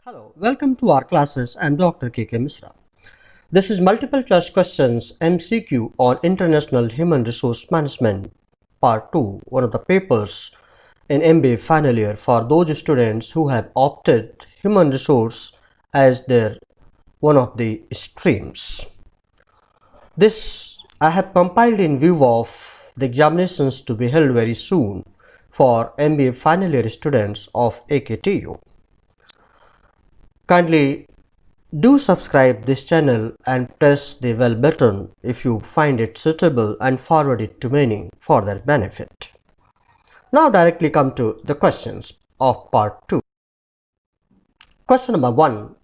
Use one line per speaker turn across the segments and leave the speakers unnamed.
Hello, welcome to our classes. I'm Dr. K.K. Misra. This is multiple choice questions MCQ on International Human Resource Management Part 2, one of the papers in MBA final year for those students who have opted human resource as their one of the streams. This I have compiled in view of the examinations to be held very soon for MBA final year students of AKTU. Kindly do subscribe this channel and press the bell button if you find it suitable and forward it to many for their benefit. Now directly come to the questions of part 2. Question number 1.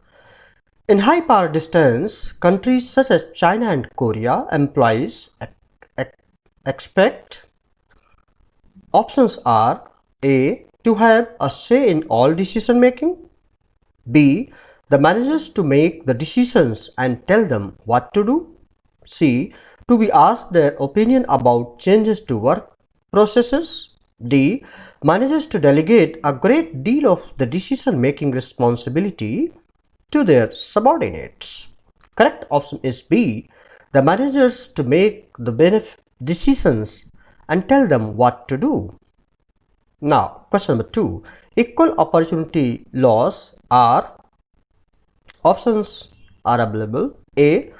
In high power distance, countries such as China and Korea, employees expect options are A. To have a say in all decision making, B. The managers to make the decisions and tell them what to do. C. To be asked their opinion about changes to work processes. D. Managers to delegate a great deal of the decision making responsibility to their subordinates. Correct option is B. The managers to make the decisions and tell them what to do. Now, question number 2. Equal opportunity laws are, options are available. A.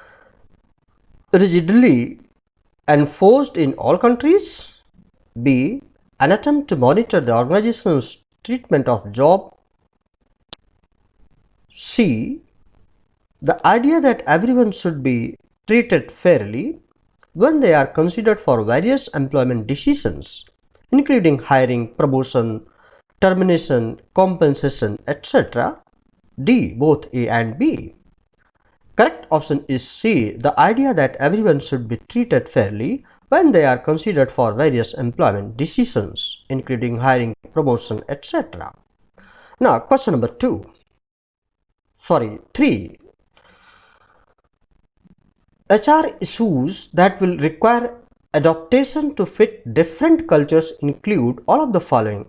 Rigidly enforced in all countries. B. An attempt to monitor the organization's treatment of job. C. The idea that everyone should be treated fairly when they are considered for various employment decisions, including hiring, promotion, termination, compensation, etc. D. Both A and B. Correct option is C. The idea that everyone should be treated fairly when they are considered for various employment decisions, including hiring, promotion, etc. Now, question number 3. HR issues that will require adaptation to fit different cultures include all of the following,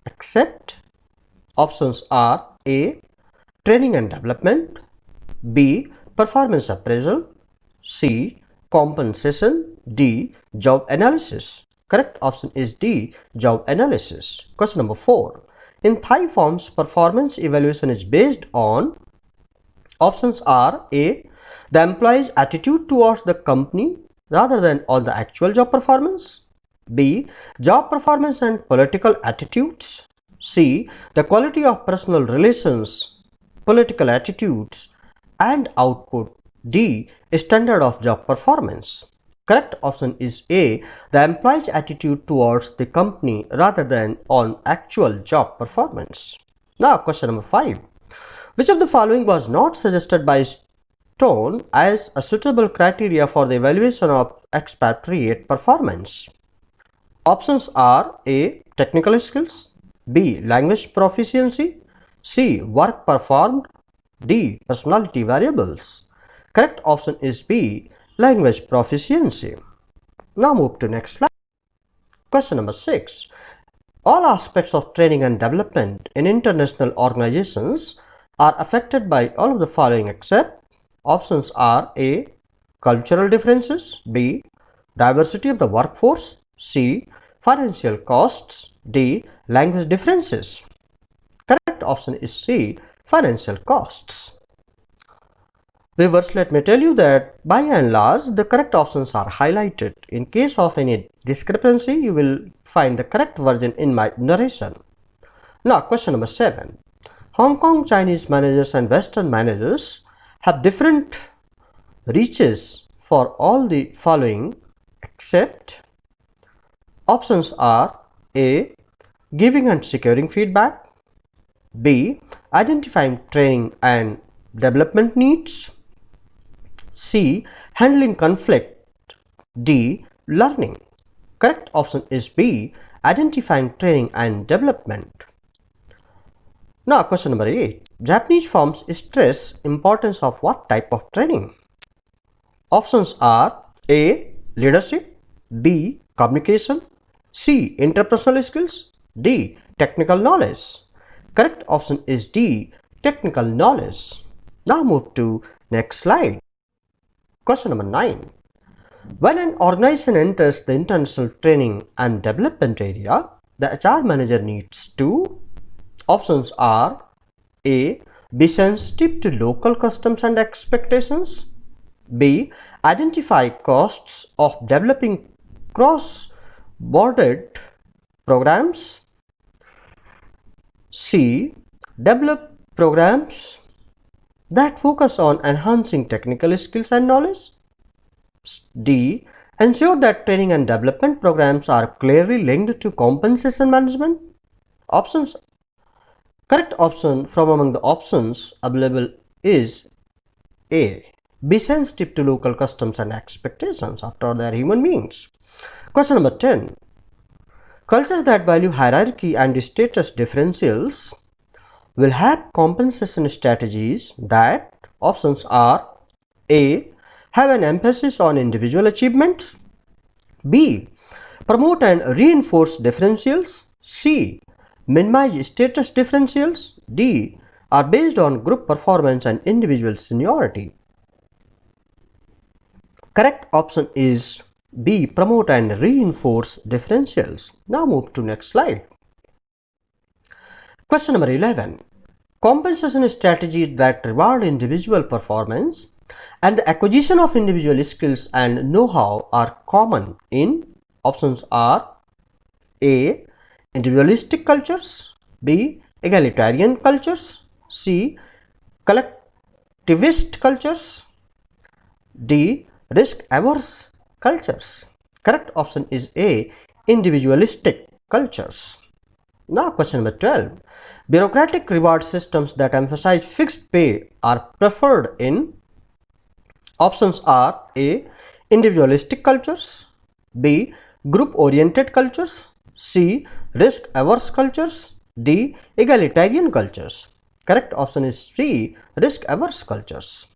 except options are A. Training and development, B. Performance appraisal, C. Compensation, D. Job analysis. Correct option is D. Job analysis. Question number 4. In Thai forms, performance evaluation is based on, options are A. The employee's attitude towards the company rather than on the actual job performance, B. Job performance and political attitudes, C. The quality of personal relations, political attitudes and output, D. Standard of job performance. Correct option is A. The employee's attitude towards the company rather than on actual job performance. Now, question number 5. Which of the following was not suggested by Stone as a suitable criteria for the evaluation of expatriate performance? Options are A. Technical skills, B. Language proficiency, C. Work performed, D. Personality variables. Correct option is B. Language proficiency. Now move to next slide. Question number 6. All aspects of training and development in international organizations are affected by all of the following except, options are A. Cultural differences, B. Diversity of the workforce, C. Financial costs, D. Language differences. Correct option is C. Financial costs. Viewers, let me tell you that by and large the correct options are highlighted. In case of any discrepancy, you will find the correct version in my narration. Now, question number 7. Hong Kong Chinese managers and Western managers have different reaches for all the following except, options are A. Giving and securing feedback, B. Identifying training and development needs, C. Handling conflict, D. Learning. Correct option is B. Identifying training and development. Now, question number 8. Japanese firms stress importance of what type of training? Options are A. Leadership, B. Communication, C. Interpersonal skills, D. Technical knowledge. Correct option is D. technical knowledge. Now move to next slide. Question number 9. When an organization enters the international training and development area, the HR manager needs to, options are A. Be sensitive to local customs and expectations. B. Identify costs of developing cross-border programs. C. Develop programs that focus on enhancing technical skills and knowledge. D. Ensure that training and development programs are clearly linked to compensation management. Options. Correct option from among the options available is A. Be sensitive to local customs and expectations. After all, they are human beings. Question number 10. Cultures that value hierarchy and status differentials will have compensation strategies that, options are A. Have an emphasis on individual achievements. B. Promote and reinforce differentials. C. Minimize status differentials. D. Are based on group performance and individual seniority. Correct option is B. Promote and reinforce differentials. Now move to next slide. Question number 11. Compensation strategies that reward individual performance and the acquisition of individual skills and know-how are common in, options are A. Individualistic cultures. B. Egalitarian cultures. C. Collectivist cultures. D. Risk-averse cultures. Correct option is A. Individualistic cultures. Now question number 12. Bureaucratic reward systems that emphasize fixed pay are preferred in, options are A. Individualistic cultures. B. Group-oriented cultures. C. Risk-averse cultures. D. Egalitarian cultures. Correct option is C. Risk-averse cultures.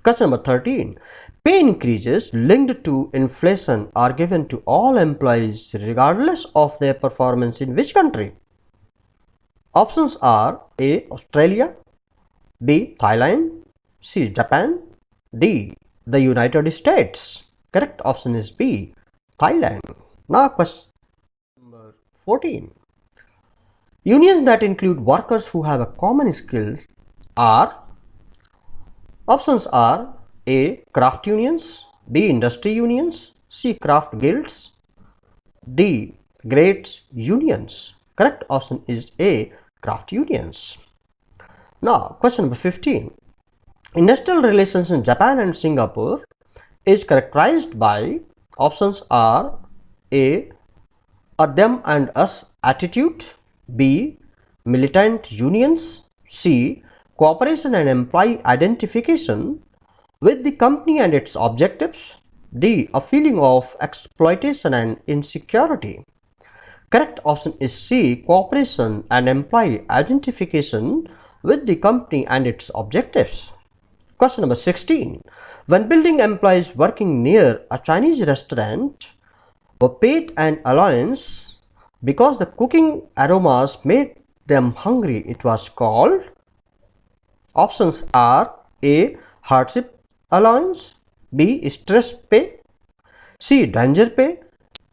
Question number 13. Pay increases linked to inflation are given to all employees regardless of their performance in which country? Options are A. Australia. B. Thailand. C. Japan. D. The United States. Correct option is B. Thailand. Now question number 14. Unions that include workers who have a common skills are, options are A. Craft unions. B. Industry unions. C. Craft guilds. D. Trades unions. Correct option is A. Craft unions. Now question number 15. Industrial relations in Japan and Singapore is characterized by, options are A. A them and us attitude. B. Militant unions. C. Cooperation and employee identification with the company and its objectives. D. A feeling of exploitation and insecurity. Correct option is C. Cooperation and employee identification with the company and its objectives. Question number 16. When building employees working near a Chinese restaurant were paid an allowance because the cooking aromas made them hungry, it was called, options are A. Hardship allowance. B. Stress pay. C. Danger pay.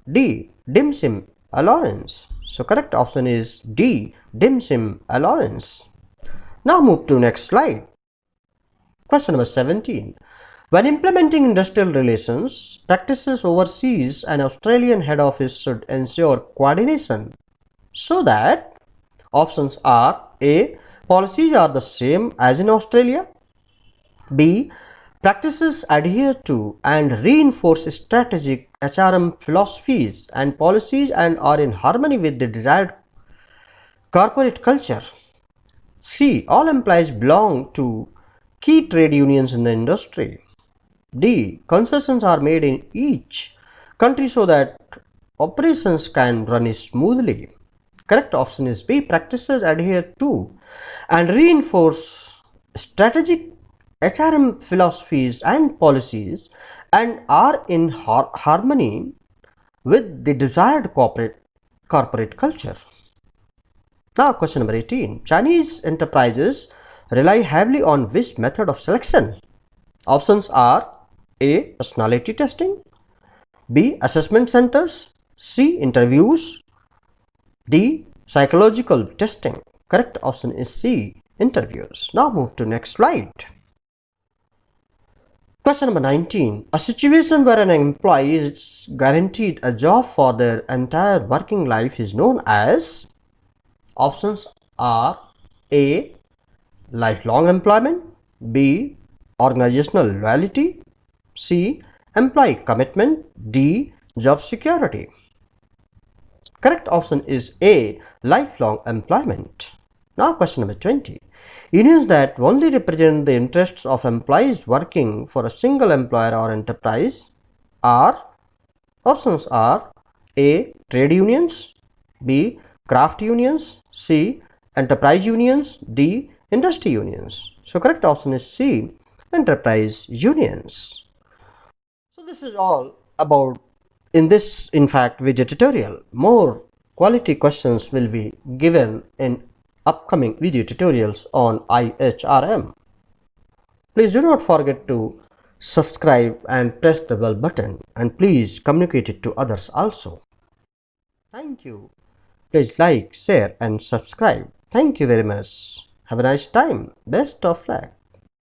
D. Dim sum allowance. So correct option is D. Dim sum allowance. Now move to next slide. Question number 17. When implementing industrial relations practices overseas, an Australian head office should ensure coordination so that, options are A. Policies are the same as in Australia. B. Practices adhere to and reinforce strategic HRM philosophies and policies and are in harmony with the desired corporate culture. C. All employees belong to key trade unions in the industry. D. Concessions are made in each country so that operations can run smoothly. Correct option is B. Practices adhere to and reinforce strategic HRM philosophies and policies and are in harmony with the desired corporate culture. Now question number 18. Chinese enterprises rely heavily on which method of selection? Options are A. Personality testing, B. Assessment centers, C. Interviews, D. Psychological testing. Correct option is C. Interviews. Now move to next slide. Question number 19. A situation where an employee is guaranteed a job for their entire working life is known as. Options are A. Lifelong employment, B. Organizational loyalty, C. Employee commitment, D. Job security. Correct option is A. Lifelong employment. Now question number 20. Unions that only represent the interests of employees working for a single employer or enterprise are. Options are A. Trade unions, B. Craft unions, C. Enterprise unions, D. Industry unions. So correct option is C. Enterprise unions. So this is all about in this video tutorial. More quality questions will be given in upcoming video tutorials on IHRM. Please do not forget to subscribe and press the bell button, and please communicate it to others also. Thank you. Please like, share and subscribe. Thank you very much. Have a nice time. Best of luck.